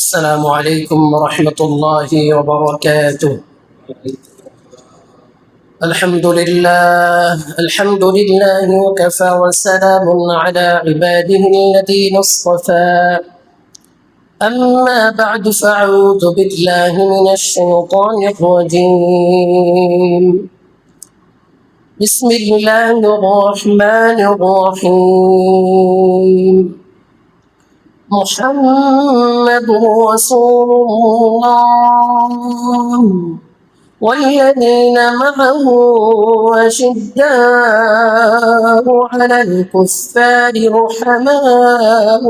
السلام عليكم ورحمة الله وبركاته. الحمد لله وكفى وسلام على عباده الذين اصطفى. أما بعد فأعوذ بالله من الشيطان الرجيم. بسم الله الرحمن الرحيم. محمد رسول الله والذين معه أشداء على الكفار رحماء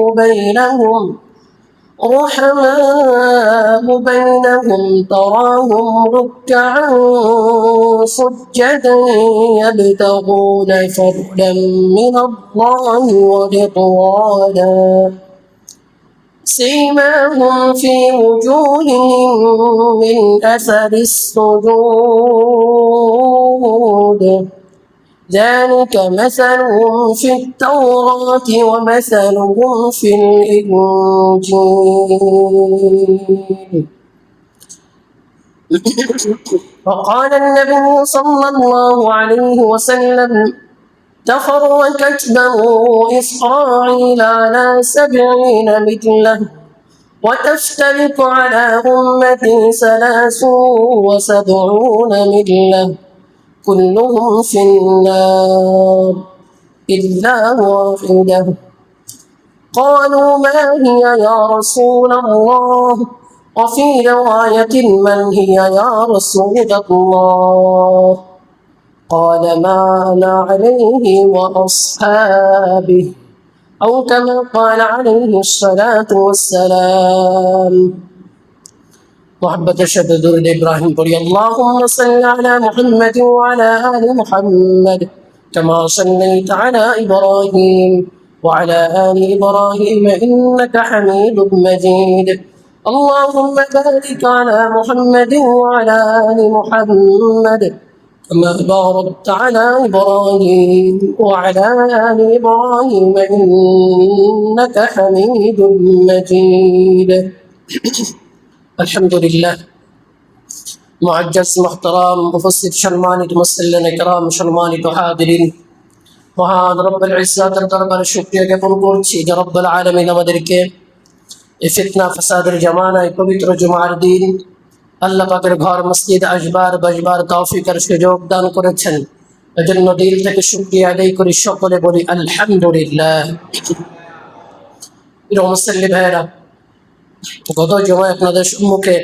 بينهم تراهم ركعا سجدا يبتغون فضلا من الله ورضوانا سيماهم في وجوههم من أثر السجود ذلك مثلهم في التوراة ومثلهم في الإنجيل. وقال النبي صلى الله عليه وسلم: تفرقت بنو إسرائيل على 70 مثله وتفترق على أمتي 73 مثله كلهم في النار إلا واحدة. قالوا ما هي يا رسول الله؟ وفي رواية من هي يا رسول الله؟ قال ما أنا عليه وأصحابه، أو كما قال عليه الصلاة والسلام. محبت شد درود إبراهيم قل اللهم صل على محمد وعلى آل محمد كما صليت على إبراهيم وعلى آل إبراهيم إنك حميد مجيد. اللهم بارك على محمد وعلى آل محمد كما باركت على إبراهيم وعلى آل إبراهيم إنك حميد مجيد. আলহামদুলিল্লাহ। মুআজ্জাজ মুহতারাম উপস্থিত সম্মানিত মুসল্লিন কিরাম, সম্মানিত হাজিরিন, মহান রব্বুল ইজ্জাতের দরবারে শুকরিয়া জ্ঞাপন করছি যে রব্বুল আলামিন আমাদেরকে এই ফিতনা ফাসাদের জামানায় পবিত্র জুমার দিন আল্লাহ পাকের ঘর মসজিদ আসবার বসবার তৌফিক আর সুযোগ দান করেছেন। এজন্য দিল থেকে শুকরিয়া আদায় করি, সকলে বলি আলহামদুলিল্লাহ। প্রিয় মুসল্লি ভাইয়েরা, গত জুমায় আপনাদের সম্মুখে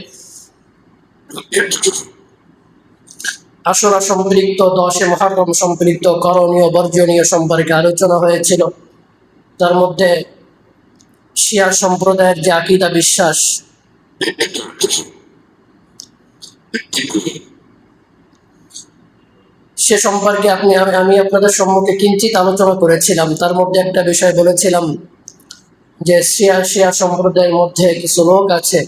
আশুরা সম্পৃক্ত 10 মুহররম সম্পৃক্ত করণীয় বর্জনীয় সম্পর্কে আলোচনা হয়েছিল। তার মধ্যে শিয়া সম্প্রদায়ের যে আকীদা বিশ্বাস, সে সম্পর্কে আমি আপনাদের সম্মুখে কিঞ্চিত আলোচনা করেছিলাম। তার মধ্যে একটা বিষয় বলেছিলাম যে শিয়া সম্প্রদায়ের মধ্যে কিছু লোক আছে,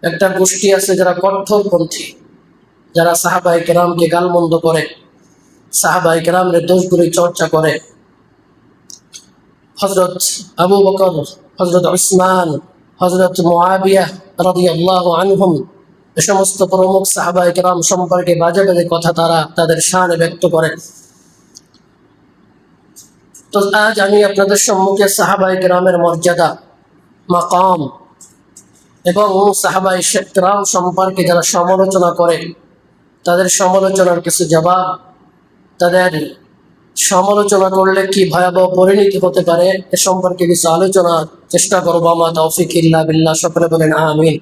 একটা গোষ্ঠী আছে যারা কঠোরপন্থী, যারা সাহাবায়ে কেরামকে গালমন্দ করে, সাহাবায়ে কেরামের দোষগুলি চর্চা করে। হযরত আবু বকর, হযরত উসমান, হযরত মুআবিয়া রাদিয়াল্লাহু আনহুম, এ সমস্ত প্রমুখ সাহাবায়ে কেরাম সম্পর্কে বাজে বাজে কথা তারা তাদের শানে ব্যক্ত করে। তো আজ আমি আপনাদের সম্মুখে সাহাবায়ে কেরামের মর্যাদা, মাকাম এবং সাহাবায়ে কেরাম সম্পর্কে যারা সমালোচনা করে তাদের সমালোচনার কিছু জবাব, তাদের সমালোচনা করলে কি ভয়াবহ পরিণতি হতে পারে এ সম্পর্কে কিছু আলোচনার চেষ্টা করবো। আমা তৌফিক ইল্লা বিল্লাহ, সকলে বলেন আমিন।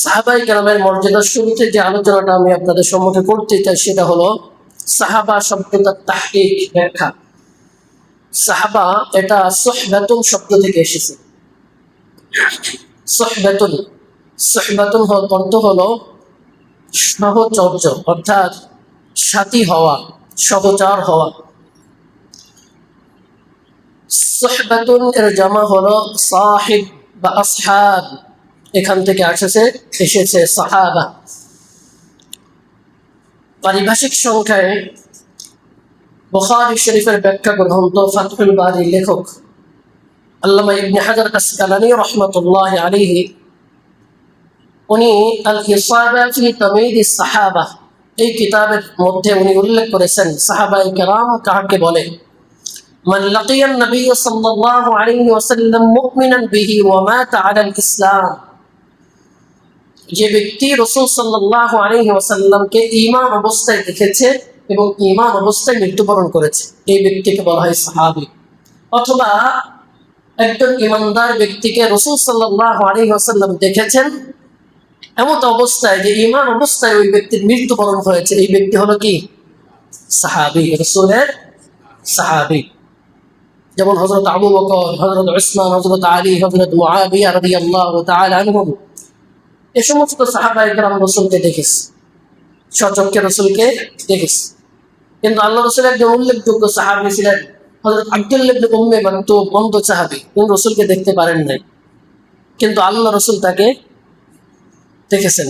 সাহাবায়ে কেরামের মর্যাদার শুরুতে যে আলোচনাটা আমি আপনাদের সম্মুখে করতে চাই সেটা হলো সাহাবা শব্দটার তাহকিক, ব্যাখ্যা। সাহাবা এটা সুহবাতুন শব্দ থেকে এসেছে। সুহবাতুন অর্থ হলো সহচর্য, অর্থাৎ সাথী হওয়া, সহচার হওয়া। সুহবাতুন এর জামা হলো সাহিব বা আসহাব, এখান থেকে এসেছে সাহাবা। পারিভাষিক সংখ্যায় বুখারী শরীফের ব্যাখ্যা গ্রন্থ ফাতহুল বারীর লেখক আল্লামা ইবনে হাজার আসকালানী রাহমাতুল্লাহ আলাইহি উনি আল ইসাবা ফি তাময়িদিস সাহাবা এই কিতাবের মধ্যে উনি উল্লেখ করেছেন সাহাবায়ে কেরাম কাকে বলে। মান লাকিয়ান নবী সাল্লাল্লাহু আলাইহি ওয়াসাল্লাম মুমিনান বিহি ওয়া মাতা আলাল ইসলাম, যে ব্যক্তি রাসূল সাল্লাল্লাহু আলাইহি ওয়াসাল্লামকে ঈমান অবস্থায় দেখেছে এবং ঈমান অবস্থায় মৃত্যুবরণ করেছে, এই ব্যক্তিকে বলা হয় সাহাবী। অথবা একজন ঈমানদার ব্যক্তিকে রাসূল সাল্লাল্লাহু আলাইহি ওয়াসাল্লাম দেখেছেন এমন অবস্থায় যে ঈমান অবস্থায় ওই ব্যক্তির মৃত্যুবরণ হয়েছে, এই ব্যক্তি হলো কি সাহাবী, রাসূলের সাহাবী। যেমন হযরত আবু বকর, হযরত উসমান, হযরত আলী, হযরত মুআবিয়া রাদিয়াল্লাহু তাআলা আনহুম, এই সমস্ত সাহাবায়ে কেরাম রাসূলকে দেখেছে, স্বচক্ষে রাসূলকে দেখেছে। কিন্তু আল্লাহ রাসূলের একজন উল্লেখযোগ্য সাহাবী ছিলেন হযরত আব্দুল্লাহ ইবনে উম্মে মাকতুম, বন্ধ সাহাবী, কিন্তু রাসূলকে দেখতে পারেন নাই, কিন্তু আল্লাহ রাসূল তাকে দেখেছেন।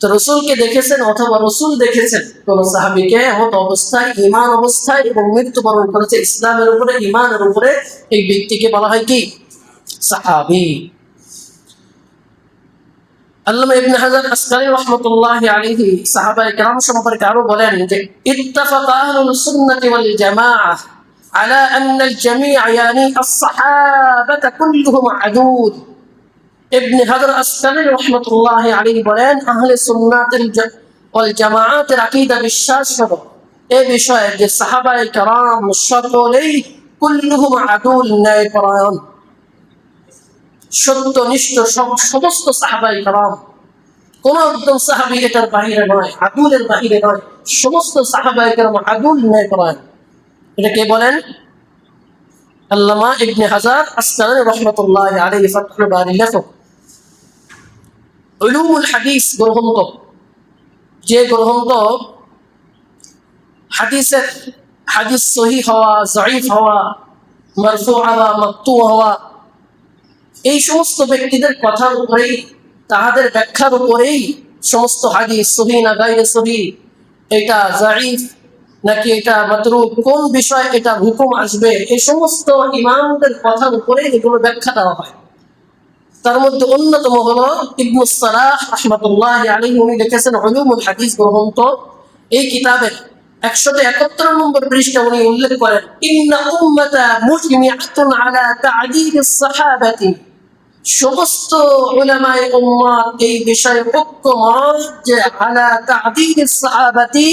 তো রাসূলকে দেখেছেন অথবা রাসূল দেখেছেন কোন সাহাবীকে এমন অবস্থায়, ঈমান অবস্থায় এবং মৃত্যুবরণ করেছে ইসলামের উপরে, ঈমানের উপরে, এই ব্যক্তিকে বলা হয় কি সাহাবী। আল্লামা ইবনে হাজার আসকালানী রাহমাতুল্লাহি আলাইহি সাহাবায়ে কেরাম সম্পর্কে আরো বলেন যে ইত্তাফাকা আহলুস সুন্নাতি ওয়াল জামাআহ আলা আন্না আল জামি' ইয়ানি আস-সাহাবাতা কুল্লুহুম আদুল। ইবনে হাজার আসকালানী রাহমাতুল্লাহি আলাইহি বলেন আহলে সুন্নাত ওয়াল জামাআতের আকীদা বিশ্বাস হলো এই বিষয়ে যে সাহাবায়ে কেরাম সকলেই কুল্লুহুম আদুল, ন্যায়পরায়ণ, সত্যনিষ্ঠ সমস্ত সাহাবায়ে কেরাম, কোন একজন সাহাবী এটার বাহিরে নয়, আদুলের বাহিরে নয়, সমস্ত সাহাবায়ে কেরাম আদুল, ন্যায়পরায়ণ। এটা কে বলেন? আল্লামা ইবনে হাজার আসকালানী রাহমাতুল্লাহি আলাইহি ফাতহুল বারী লেখক। উলুমুল হাদিস গ্রন্থ, যে গ্রন্থ হাদিসের হাদিস সহিহ হওয়া, যঈফ হওয়া, মারফু হওয়া, মাকতু হওয়া, এই সমস্ত ব্যক্তিদের কথার উপরেই, তাহাদের ব্যাখ্যার উপরেই সমস্ত হাদিস সহিহ না গায়রে সহিহ, এটা যঈফ নাকি এটা মাতরুক, কোন বিষয় এটা হুকুম আসবে, এই সমস্ত ইমামদের কথার উপরে এগুলো ব্যাখ্যা দেওয়া হয়। তার মধ্যে অন্যতম হলো ইবনে সালাহ রাহমাতুল্লাহি আলাইহি, উনি লিখেছেন উলুমুল হাদিস গ্রন্থ। এই কিতাবের 171 নম্বর পৃষ্ঠা উনি উল্লেখ করেন ইন্না উম্মাতা মুজমিআতুন আলা তা'দীলিস সাহাবাতি, সমস্ত উলামায়ে উম্মাত এই বিষয়ে ঐক্যমত যে আলা তা'দীলিস সাহাবাতি,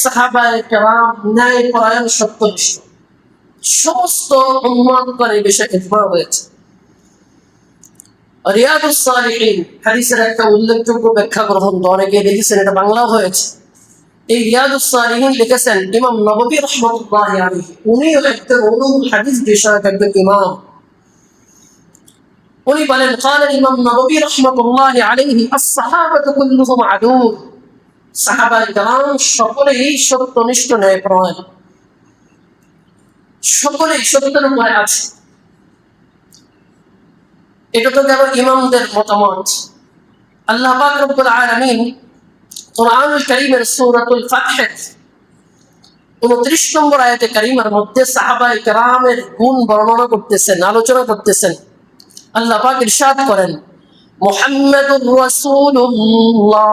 সাহাবায়ে কেরাম ন্যায়পরায়ণ, সত্যনিষ্ঠ, সমস্ত উম্মাত করে এই বিষয়ে ইজমা হয়েছে। রিয়াদুস সালিহিন হাদিসের একটা উল্লেখযোগ্য ব্যাখ্যা গ্রন্থ, অনেকে দেখেছেন, এটা বাংলাও হয়েছে। এই রিয়াদুস সালিহিন লিখেছেন ইমাম নববী রাহমাতুল্লাহি আলাইহি, উনি একজন উলুমুল হাদিস বিষয়ক একজন ইমাম। উনি বলেন قال ইমাম নববী রাহমাতুল্লাহি আলাইহি আস-সাহাবাতু কুল্লুহুম আদুল, সাহাবায়ে কেরাম সকলেই সত্যনিষ্ঠ, ন্যায়পরায়ণ, সকলেই সত্যের উপরে আছে। এটা তো গেল ইমামদের মতামত। আল্লাহ পাক রব্বুল আলামিন কুরআনুল কারীমের সূরাতুল ফাতহের 29 নম্বর আয়াতে কারীমার মধ্যে সাহাবায়ে কেরামের গুণ বর্ণনা করতেছেন, আলোচনা করতেছেন। আল্লাহ পাক ইরশাদ করেন মুহাম্মাদুর রাসূলুল্লাহ,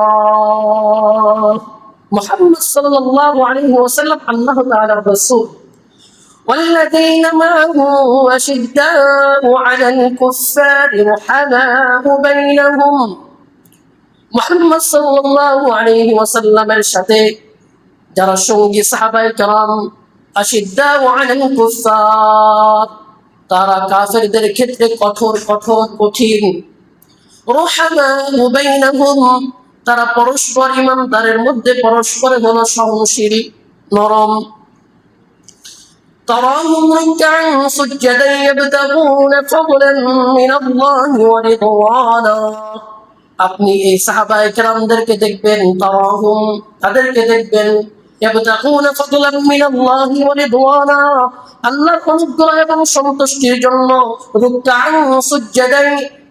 মুহাম্মদ সাল্লাল্লাহু আলাইহি ওয়াসাল্লাম আল্লাহ তাআলার রাসূল। والذين معه أشداء على الكفار رحماء بينهم, মুহাম্মদ সাল্লাল্লাহু আলাইহি ওয়াসাল্লামের সাথে যারা সঙ্গী সাহাবায়ে কেরাম, আশিদ্দাউ আলাল কুফার, তারা কাফেরদের ক্ষেত্রে কঠোর কঠিন, রুহামাউ বাইনাহুম, তারা পরস্পর ইমানদারের মধ্যে পরস্পরে হলো সহনশীল, নরম। تراهم ركعا سجدا يبتغون فضلا من الله ورضوانا, আপনি এই সাহাবায়ে কেরামদেরকে দেখবেন, তারাহুম, তাদেরকে দেখবেন, ইয়াবতাগুনা ফাদলাম মিনাল্লাহি ওয়া রিদওয়ানা, আল্লাহর অনুগ্রহ এবং সন্তুষ্টির জন্য, রুকআন সুজদান,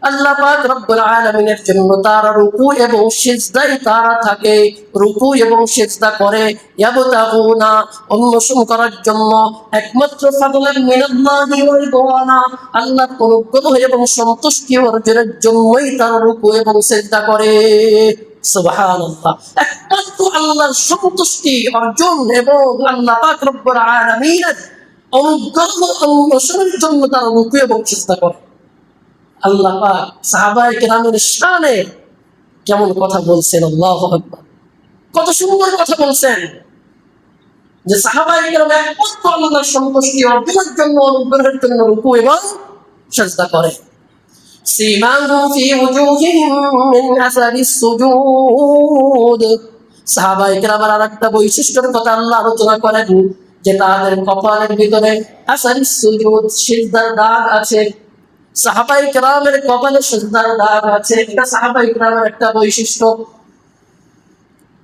আল্লাহ পাক রব্বুল আলামিনের জন্য তারা রুকু এবং সিজদায় তারা থাকে, রুকু এবং সিজদা করে, ইয়াবতাগুনা অন্বেষণ করার জন্য, একমাত্র ফাদলান মিনাল্লাহি ওয়া রিদওয়ানা আল্লাহর অনুগ্রহ এবং সন্তুষ্টি অর্জনের জন্যই তারা রুকু এবং সিজদা করে। সুবহানাল্লাহ। একমাত্র আল্লাহর সন্তুষ্টি অর্জন এবং আল্লাহ পাক রব্বুল আলামিনের অনুগ্রহ অন্বেষণের জন্য তারা রুকু এবং সিজদা করে। আল্লাহ পাক সাহাবায়ে কেরামের শানে কেমন কথা বলছেন, আল্লাহু আকবার, কত সুন্দর কথা বলছেন যে সাহাবায়ে কেরাম একমাত্র আল্লাহর সন্তুষ্টি অর্জনের জন্য, অনুগ্রহের জন্য রুকু এবং সিজদা করে। সীমাহুম ফি ওজুহিহিম মিন আসারিস সুজুদ। সাহাবায়ে কেরামের আরেকটা বৈশিষ্ট্যের কথা আল্লাহ আলোচনা করেন যে তাদের কপালের ভিতরে আসারিস সুজুদ, সিজদার দাগ আছে। সাহাবায়ে কেরামের কপালে সিজদার দাগ আছে, এটা সাহাবায়ে কেরামের একটা বৈশিষ্ট্য।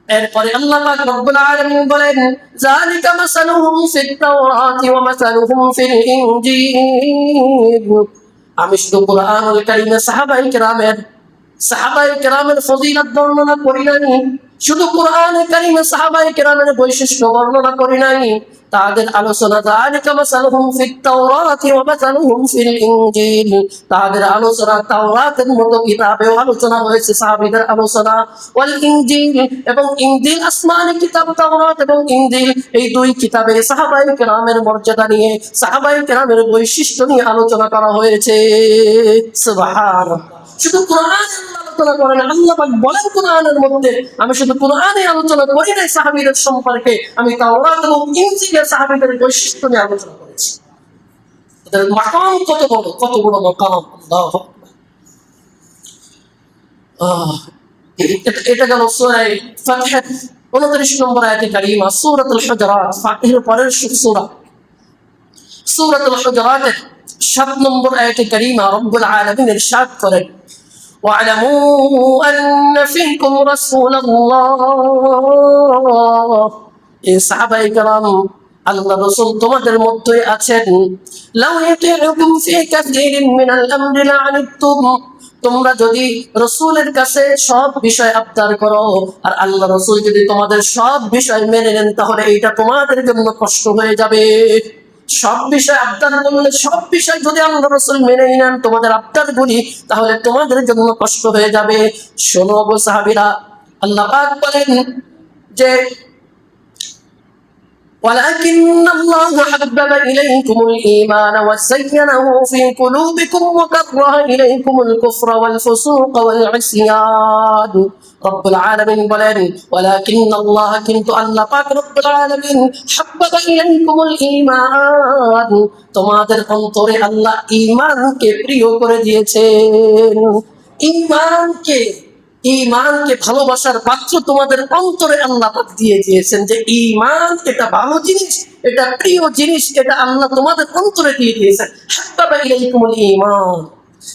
এরপরে আল্লাহ পাক রব্বুল আলামিন বলেন, যালিকা মাসালুহুম ফিত তাওরাতি ওয়া মাসালুহুম ফিল ইনজিল। আমি শুধু কুরআনুল কারীমে সাহাবায়ে কেরামের ফজিলত বর্ণনা করি নাই, শুধু কুরআনুল কারীমে সাহাবায়ে কেরামের বৈশিষ্ট্য বর্ণনা করি নাই, তাদের আলোচনা যালিকা মাসালুহুম ফিত তাওরাতি ওয়া মাসালুহুম ফিল ইনজিল, তাদের আলোচনা তাওরাতের মতো কিতাবেও আলোচনা হয়েছে, সাহাবীদের আলোচনা, ওয়াল ইনজিল এবং ইনজিল আসমানি কিতাব তাওরাত এবং ইনজিল, এই দুই কিতাবে সাহাবায়ে কেরামের মর্যাদা নিয়ে, সাহাবায়ে কেরামের বৈশিষ্ট্য নিয়ে আলোচনা করা হয়েছে। সুবহানাল্লাহ। শুধু কোরআন আলোচনা করেন, আল্লাহ পাক বলেন কোরআনের মধ্যে, আমি শুধু কোরআনে আলোচনা করি নাই সাহাবীদের সম্পর্কে, আমি তাওরাত এবং ইনজিলের সাহাবীদের বৈশিষ্ট্য নিয়ে আলোচনা করেছি। তাদের মাকাম কত বড়, কত বড় মাকাম, আল্লাহু আকবার। এটা গেল সূরা ফাতহের 29 নম্বর আয়াতে কারিমা, সূরাতুল হুজুরাত, ফাতহের পরের সূরা। সূরাতুল হুজুরাতের 7 নম্বর আয়াতে কারিমা রব্বুল আলামিন ইরশাদ করেন, واعلموا أن فيكم رسول الله। এই সাহাবায়ে কেরাম, আল্লাহ রাসূল তোমাদের মধ্যে আছেন। লাউ ইউতিউকুম ফি কাসীরিন মিনাল আমরি লাআনিতুম। তোমরা যদি রাসূলের কাছে সব বিষয় আবদার করো, আর আল্লাহ রাসূল যদি তোমাদের সব বিষয় মেনে নেন, তাহলে এটা তোমাদের জন্য কষ্ট হয়ে যাবে। সব বিষয় আবদার করলে, সব বিষয় যদি আল্লাহ রাসূল মেনে নেন তোমাদের আবদারগুলি, তাহলে তোমাদের জন্য কষ্ট হয়ে যাবে। শোনো গো সাহাবীরা, আল্লাহ পাক বলেন যে ولكن الله حبب إليكم الإيمان وزينه في قلوبكم وكره إليكم الكفر والفسوق والعصيان। رب العالمين বলেন ولكن الله কিন্তু আল্লাহ পাক رب العالمين حبب إليكم الإيمان, তোমাদের অন্তরে আল্লাহ ঈমানকে প্রিয় করে দিয়েছেন। ঈমানকে ভালোবাসার পাত্র তোমাদের অন্তরে আল্লাহ পাক দিয়ে দিয়েছেন, যে ঈমান এটা ভালো জিনিস, এটা প্রিয় জিনিস, এটা আল্লাহ তোমাদের অন্তরে দিয়ে দিয়েছেন। হাব্বাবা ইলাইকুমুল ঈমান।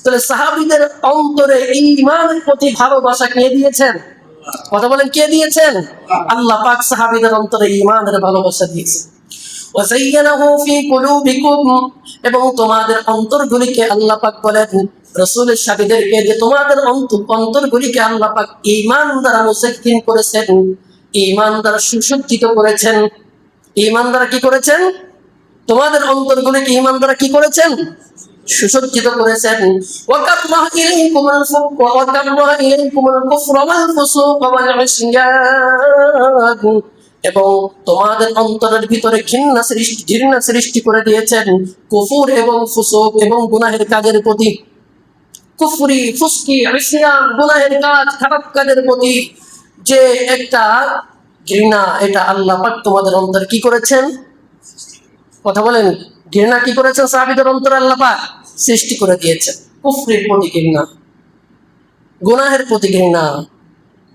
তাহলে সাহাবীদের অন্তরে ঈমানের প্রতি ভালোবাসা কে দিয়েছেন? কথা বলেন, কে দিয়েছেন? আল্লাহ পাক সাহাবীদের অন্তরে ঈমানের ভালোবাসা দিয়েছেন। ওয়াযায়্যানাহু ফি কুলুবিকুম, এবং তোমাদের অন্তরগুলিকে আল্লাহ পাক বলেন রাসূলের সাথীদেরকে যে তোমাদের অন্তরগুলিকে আল্লাহ পাক ঈমান দ্বারা মুসাক্কিন করেছেন, ঈমান দ্বারা সুসজ্জিত করেছেন। ঈমান দ্বারা কি করেছেন? তোমাদের অন্তরগুলিকে ঈমান দ্বারা কি করেছেন? সুসজ্জিত করেছেন। ওয়াকাররাহা ইলাইকুমুল কুফরা ওয়াল ফুসুকা ওয়াল ইসয়ান, এবং তোমাদের অন্তরের ভিতরে ঘৃণা সৃষ্টি করে দিয়েছেন কুফর এবং ফুসুক এবং গুনাহের কাজের প্রতি। কুফরি, ফুসকি, ইসয়ান, গুনাহের কাজ, খারাপ কাজের প্রতি যে একটা ঘৃণা, এটা আল্লাহ পাক তোমাদের অন্তরে কি করেছেন? কথা বলেন, ঘৃণা কি করেছেন? সাহাবীদের অন্তরে আল্লাহ পাক সৃষ্টি করে দিয়েছেন। কুফরির প্রতি ঘৃণা, গুনাহের প্রতি ঘৃণা,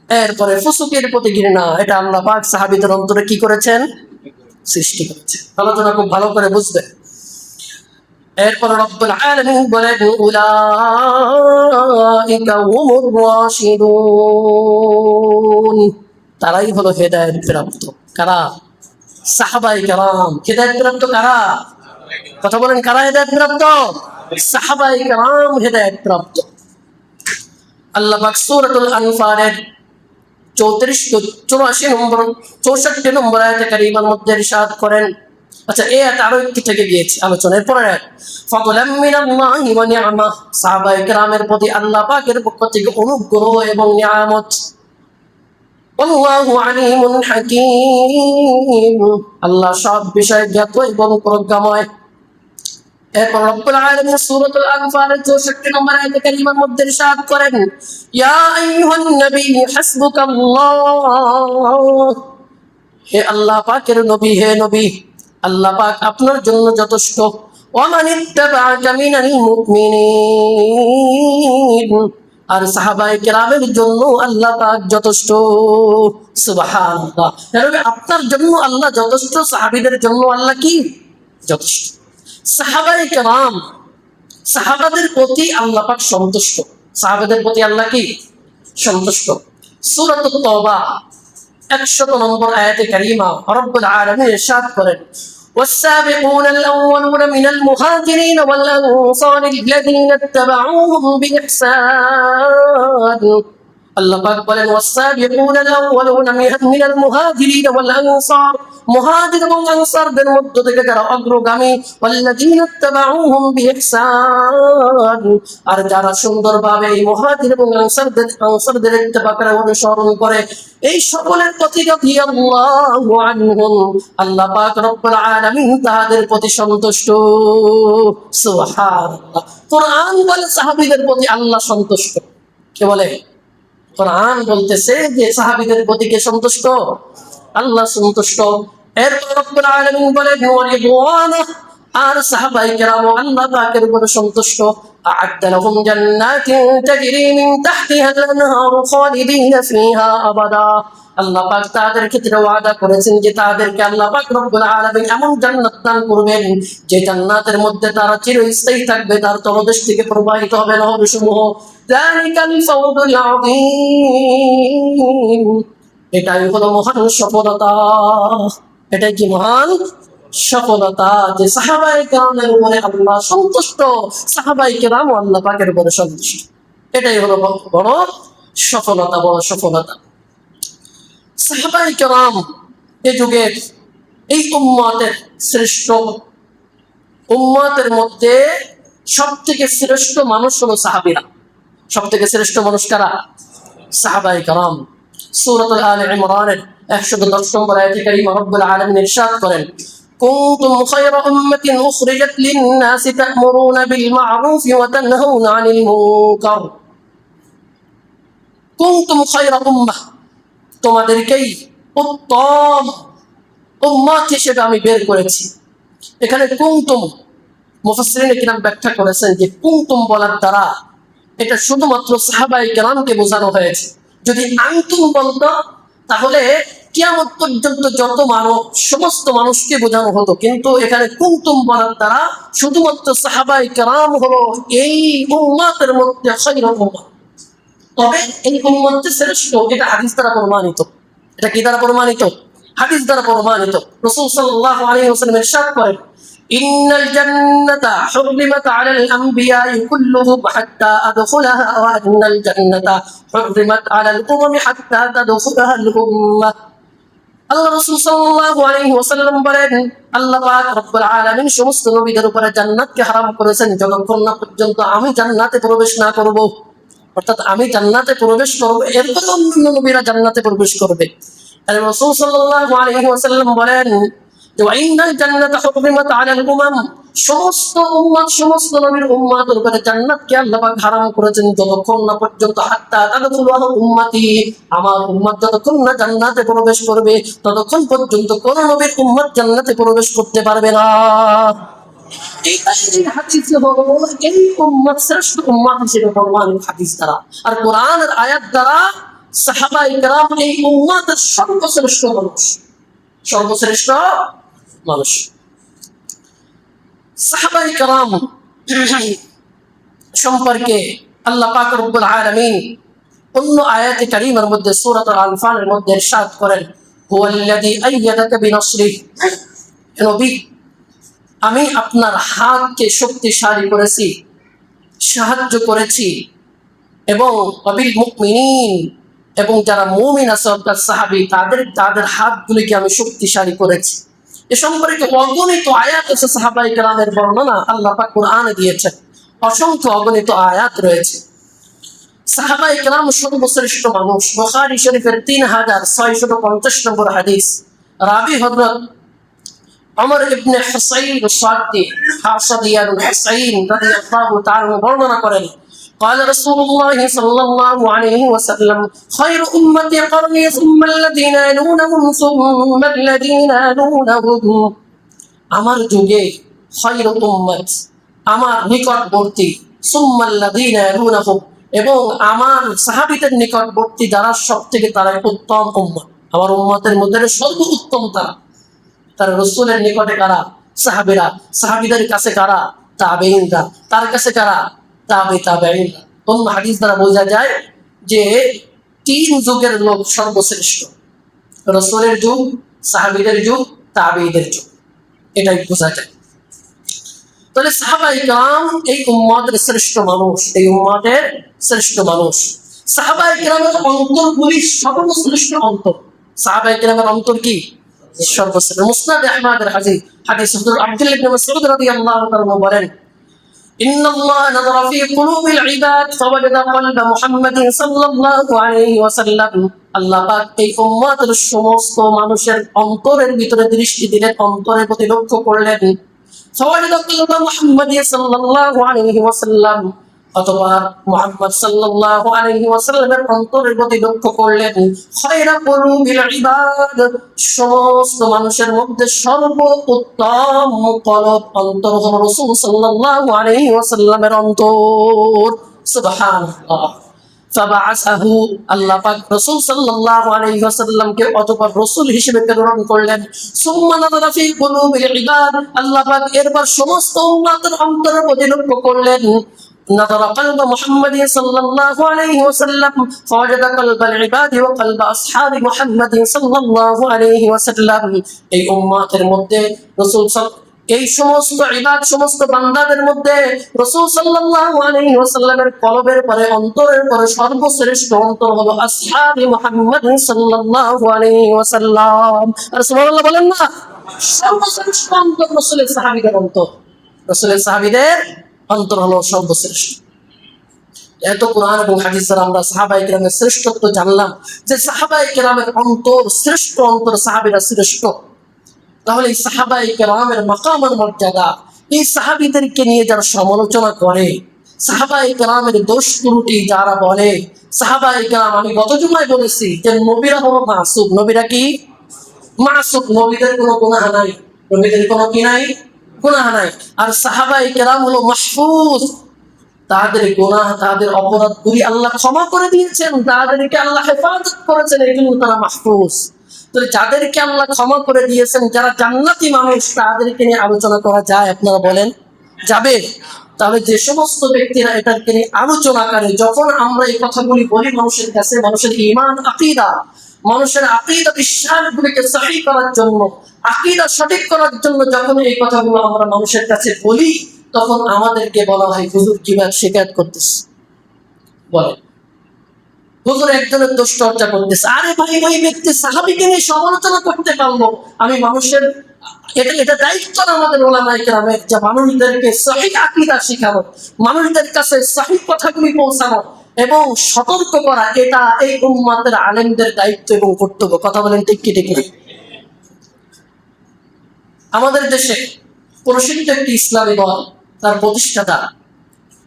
এরপরে ফুসুকের প্রতি ঘৃণা, এটা আল্লাহ পাক সাহাবীদের অন্তরে কি করেছেন? সৃষ্টি করেছেন। আলোচনা খুব ভালো করে বুঝবে। এরপর রব্বুল আলামিন বলেন উলাইকা হুমুর রাশিদুন, তারাই হলো হেদায়েত প্রাপ্ত। কারা? সাহাবায়ে কেরাম। হেদায়েত প্রাপ্ত কারা? কথা বলেন, কারা হেদায়েত প্রাপ্ত? সাহাবায়ে কেরাম হেদায়েত প্রাপ্ত। আল্লাহ পাক সূরাতুল আনফালের 64 নম্বর আয়াতে কারিমার মধ্যে ইরশাদ করেন। আচ্ছা, এই আয়াত আরো একটু থেকে গিয়েছে আলোচনার পরে ফাদলাম মিনাল্লাহি ওয়া নি'মাহ, সাহাবায়ে কেরামের প্রতি আল্লাহ পাকের পক্ষ থেকে অনুগ্রহ এবং নিয়ামত। আল্লাহু আলিমুন হাকীম, আল্লাহ সব বিষয়ে জ্ঞাত এবং প্রজ্ঞাময়। এরপর রব্বুল আলামিন সূরাতুল আনফালের 64 নম্বর আয়াতে কারিমার মধ্যে ইরশাদ করেন, ইয়া আইয়ুহান নবী হাসবুকাল্লাহ, হে আল্লাহ পাকের নবী, হে নবী, আল্লাহ পাক আপনার জন্য যথেষ্ট। ওয়া মান ইত্তাবা'আকা মিনাল মুমিনিন, আর সাহাবায়ে কেরামের জন্য আল্লাহ পাক যথেষ্ট। সুবহানাল্লাহ। আপনার জন্য আল্লাহ যথেষ্ট, সাহাবীদের জন্য আল্লাহ কি যথেষ্ট। সাহাবায়ে কেরাম, সাহাবাদের প্রতি আল্লাহ পাক সন্তুষ্ট, সাহাবাদের প্রতি আল্লাহ কি সন্তুষ্ট। সূরাতুত তাওবা 100 নম্বর আয়াতে কারিমা রব্বুল আলামিন ইরশাদ করেন, والسابقون الأولون من المهاجرين والأنصار الذين اتبعوهم بإحسان, আল্লাহ পাক বলেন والسابقون الأولون من المهاجرين والأنصار, মুহাজির এবং আনসারদের মধ্য থেকে যারা অগ্রগামী, والذين اتبعوهم بإحسان, আর যারা সুন্দরভাবে এই মুহাজির এবং আনসারদের ইত্তেবা করে অনুসরণ করে, এই সকলের প্রতি রাদিয়াল্লাহু আনহুম, আল্লাহ পাক রব্বুল আলামিন তাদের প্রতি সন্তুষ্ট। সুবহানাল্লাহ। কোরআন বলে সাহাবীদের প্রতি আল্লাহ সন্তুষ্ট। কে বলে? কোরআন বলতেছে যে সাহাবীদের প্রতি কে সন্তুষ্ট? আল্লাহ সন্তুষ্ট। এরপর রব্বুল আলামিন বলেন ওয়া রিদওয়ানা, আর সাহাবায়ে কেরাম আল্লাহ পাকের উপর সন্তুষ্ট। আ'আদ্দা লাহুম জান্নাতিন তাজরি মিন তাহতিহাল আনহার খালিদিন ফিহা আবাদা, আল্লাহ পাক তাদের ক্ষেত্রে ওয়াদা করেছেন যে তাদেরকে আল্লাহ পাক রব্বুল আলামিন এমন জান্নাত দান করবেন যে জান্নাতের মধ্যে তারা চিরস্থায়ী থাকবে, তার তলদেশ থেকে প্রবাহিত হবে নহরসমূহ। যালিকাল ফাওজুল আযীম, এটাই হলো মহান সফলতা। এটাই কি মহান সফলতা যে সাহাবায়ে কেরামের উপরে আল্লাহ সন্তুষ্ট, সাহাবায়ে কেরাম আল্লাহ পাকের উপরে সন্তুষ্ট। এটাই হলো বড় সফলতা, বড় সফলতা। সাহাবায়ে কেরাম এই যুগের, এই উম্মতের শ্রেষ্ঠ, উম্মতের মধ্যে সব থেকে শ্রেষ্ঠ মানুষ হলো সাহাবীরা। সব থেকে শ্রেষ্ঠ মানুষ কারা? সাহাবায়ে কেরাম। সূরাতুল আলে ইমরানের 110 নম্বর আয়াতে কারিমা রব্বুল আলামিন ইরশাদ করেন, কুনতুম খায়রা উম্মাতিন উখরিজাত লিন-নাসি তা'মুরুনা বিল মা'রুফ ওয়া তানহাউনা আনিল মুনকার। কুনতুম খায়রা উম্মাহ, তোমাদেরকেই উত্তম উম্মত হিসেবে আমি বের করেছি। এখানে কুনতুম, মুফাসসিরিন কিরাম ব্যাখ্যা করেছেন যে কুনতুম বলার দ্বারা এটা শুধুমাত্র সাহাবায়ে কেরামকে বোঝানো হয়েছে। যদি আনতুম বলতো তাহলে কিয়ামত পর্যন্ত যত মানব, সমস্ত মানুষকে বোঝানো হতো, কিন্তু এখানে কুনতুম বলার দ্বারা শুধুমাত্র সাহাবায়ে কেরাম হলো এই উম্মতের মধ্যে খায়রুল উম্মাহ। তবে এই উম্মত শ্রেষ্ঠ, এটা হাদিস দ্বারা প্রমাণিত। এটা কি দ্বারা প্রমাণিত? হাদিস দ্বারা প্রমাণিত। রাসূল সাল্লাল্লাহু আলাইহি ওয়াসাল্লাম ইরশাদ করেন, ইন্নাল জান্নাতা হুররিমাত আলাল আমবিয়াই কুল্লুহুম হাত্তা আদখুলাহা ওয়া ইন্নাল জান্নাতা হুররিমাত আলাল উমামি হাত্তা তাদখুলাহাল উম্মাহ। আল্লাহ রাসূল সাল্লাল্লাহু আলাইহি ওয়াসাল্লাম বলেন, আল্লাহ পাক রব্বুল আলামিন সমস্ত নবীদের উপরে জান্নাতকে হারাম করেছেন যতক্ষণ না পর্যন্ত আমি জান্নাতে প্রবেশ না করব। অর্থাৎ আমি জান্নাতে প্রবেশ করব, এরপর অন্যান্য নবীরা জান্নাতে প্রবেশ করবে। আর রাসূল সাল্লাল্লাহু আলাইহি ওয়াসাল্লাম বলেন যে ইন্নাল জান্নাতা হুররিমাত আলাল উমাম, সমস্ত উম্মত, সমস্ত নবীর উম্মতের উপরে জান্নাতকে আল্লাহ পাক হারাম করেছেন যতক্ষণ না পর্যন্ত হাত্তা তাদখুলুহা উম্মতি, আমার উম্মত যতক্ষণ না জান্নাতে প্রবেশ করবে ততক্ষণ পর্যন্ত কোন নবীর উম্মত জান্নাতে প্রবেশ করতে পারবে না। এই হাদিসে হলো এই উম্মত শ্রেষ্ঠ উম্মত হিসেবে প্রমাণিত হাদিস দ্বারা, আর কোরআনের আয়াত দ্বারা সাহাবায়ে কেরাম এই উম্মতের সর্বশ্রেষ্ঠ মানুষ, সর্বশ্রেষ্ঠ মানুষ। সাহাবায়ে কেরাম সম্পর্কে আল্লাহ পাক রব্বুল আলামিন অন্য আয়াতে কারীমার মধ্যে সূরাতুল আনফালের মধ্যে ইরশাদ করেন, হুয়াল্লাযী আইয়াদাকা বিনাসরিহি, নবী আমি আপনার হাতকে শক্তিশালী করেছি, সাহায্য করেছি এবং ওয়াবিল মুমিনিন, এবং যারা মুমিন আছে অর্থাৎ সাহাবী, তাদের হাতগুলিকে আমি শক্তিশালী করেছি। এ সম্পর্কে অগণিত আয়াত আছে, সাহাবায়ে কেরামের বর্ণনা আল্লাহ পাক কোরআনে দিয়েছেন, অসংখ্য অগণিত আয়াত রয়েছে। সাহাবায়ে কেরাম সর্বশ্রেষ্ঠ মানুষ। বুখারী শরীফের 3650 নম্বর হাদিস, রাবি হযরত ওমর ইবনে হুসাইন সাদ্দি হাসাদিয়ানুল হুসাইন রাদিয়াল্লাহু তাআলা বর্ণনা করেন, قال رسول الله صلى الله عليه وسلم خير أمتي قرني ثم الذين يلونهم ثم الذين يلونهم। আমার যুগে خير উম্মত, আমার নিকটবর্তী, সুম্মা আল্লাযীনা ইয়ালুনাহুম, এবং আমার সাহাবীদের নিকটবর্তী যারা সবথেকে তারা উত্তম উম্মত। আমার উম্মতের মধ্যে সর্বোত্তম তারা রাসূলের নিকটে কারা? সাহাবীরা। সাহাবীদের কাছে কারা? তাবেঈনরা। তার কাছে কারা? তাবেঈনরা। অন্য হাদিস দ্বারা বোঝা যায় যে 3 যুগের লোক সর্বশ্রেষ্ঠ: রাসূলের যুগ, সাহাবীদের যুগ, তাবেঈদের যুগ। এটাই বোঝা যায়। তাহলে সাহাবায়ে কেরাম এই উম্মতের শ্রেষ্ঠ মানুষ, এই উম্মতের শ্রেষ্ঠ মানুষ। সাহাবায়ে কেরামের অন্তরগুলি সর্বশ্রেষ্ঠ অন্তর। সাহাবায়ে কেরামের অন্তর কি? সর্বশ্রেষ্ঠ। মুসনাদ আহমদের হাদিস হযরত আব্দুল্লাহ ইবনে মাসউদ রাদিয়াল্লাহু তাআলা বলেন, ইন্নাল্লাহ নাযারা ফি কুলুবিল ইবাদ ফাওয়াজাদা কলবা মুহাম্মাদিন সাল্লাল্লাহু আলাইহি ওয়াসাল্লাম। আল্লাহ পাক এই উম্মতের সমস্ত মানুষের অন্তরের ভিতরে দৃষ্টি দিলেন, অন্তরের প্রতি লক্ষ্য করলেন। ফাওয়াজাদা কলবা মুহাম্মাদিন সাল্লাল্লাহু আলাইহি ওয়াসাল্লাম, অতঃপর মুহাম্মদ সাল্লাল্লাহু আলাইহি ওয়াসাল্লামের অন্তরের প্রতি লক্ষ্য করলেন। খায়রা কুলুবিল ইবাদ, সমস্ত মানুষের মধ্যে সর্বোত্তম কলব অন্তর হলো রাসূল সাল্লাল্লাহু আলাইহি ওয়াসাল্লামের অন্তর। সুবহানাল্লাহ। ফাবাআসাহু, আল্লাহ পাক রাসূল সাল্লাল্লাহু আলাইহি ওয়াসাল্লামকে অতঃপর রাসূল হিসেবে প্রেরণ করলেন। সুম্মা নাযারা ফি কুলুবিল ইবাদ, আল্লাহ পাক এরপর সমস্ত উম্মতের অন্তরের প্রতি লক্ষ্য করলেন। نظر قلب محمد صلى الله عليه وسلم فوجد قلب العباد وقلب أصحاب محمد صلى الله عليه وسلم। এই উম্মতের মধ্যে রাসূল এই সমস্ত ইবাদ, সমস্ত বান্দাদের মধ্যে রাসূল সাল্লাল্লাহু আলাইহি ওয়াসাল্লামের কলবের পরে, অন্তরের পরে সর্বশ্রেষ্ঠ অন্তর হলো আসহাবি মুহাম্মদ সাল্লাল্লাহু আলাইহি ওয়াসাল্লাম। আর সুবহানাল্লাহ বলেন না, সর্বশ্রেষ্ঠ অন্তর রাসূলের সাহাবীদের অন্তর। রাসূলের সাহাবীদের অন্তর হলো সর্বশ্রেষ্ঠ। এত কোরআন এবং হাদিস দ্বারা আমরা সাহাবায়ে কেরামের শ্রেষ্ঠত্ব জানলাম, যে সাহাবায়ে কেরামের অন্তর শ্রেষ্ঠ অন্তর, সাহাবীরা শ্রেষ্ঠ। তাহলে এই সাহাবায়ে কেরামের মাকামের মর্যাদা, এই সাহাবীদেরকে নিয়ে যারা সমালোচনা করে, সাহাবায়ে কেরামের দোষ ত্রুটি যারা বলে, সাহাবায়ে কেরাম, আমি গত জুমায় বলেছি যে নবীরা হলো মাসুম। নবীরা কি? মাসুম। নবীদের কোনো গুনাহ নাই, নবীদের কোনো কি নাই? গুনাহ নাই। আর সাহাবায়ে কেরাম হলো মাহফুজ, তাদের গুনাহ, তাদের অপরাধগুলি আল্লাহ ক্ষমা করে দিয়েছেন, তাদেরকে আল্লাহ হেফাজত করেছেন, এই জন্য তারা মাহফুজ। তো যাদেরকে আল্লাহ ক্ষমা করে দিয়েছেন, যারা জান্নাতি মানুষ, তাদেরকে নিয়ে আলোচনা করা যায়? আপনারা বলেন, যাবে? তাহলে যে সমস্ত ব্যক্তিরা এটাকে নিয়ে আলোচনা করে, যখন আমরা এই কথাগুলি বলি মানুষের কাছে, মানুষের ঈমান, আকীদা, মানুষের আকীদা বিশ্বাসগুলিকে সহিহ করার জন্য, আকীদা সঠিক করার জন্য যখন এই কথাগুলো আমরা মানুষের কাছে বলি, তখন আমাদেরকে বলা হয় হুজুর কিভাবে শিকায়ত করতেছে, বলে হুজুর একজনের দোষ চর্চা করতেছে। আরে ভাই, ওই ব্যক্তি সাহাবীকে নিয়ে সমালোচনা করতে পারলো, আমি মানুষের এটা দায়িত্ব আমাদের ওলামায়ে কেরামের, যে মানুষদেরকে সহিহ আকীদা শেখানো, মানুষদের কাছে সহিহ কথাগুলি পৌঁছানো এবং সতর্ক করা, এটা এই উম্মতের আলেমদের দায়িত্ব এবং কর্তব্য। কথা বলেন ঠিক কি ঠিক না? আমাদের দেশে প্রসিদ্ধ একটি ইসলামী দল, তার প্রতিষ্ঠাতা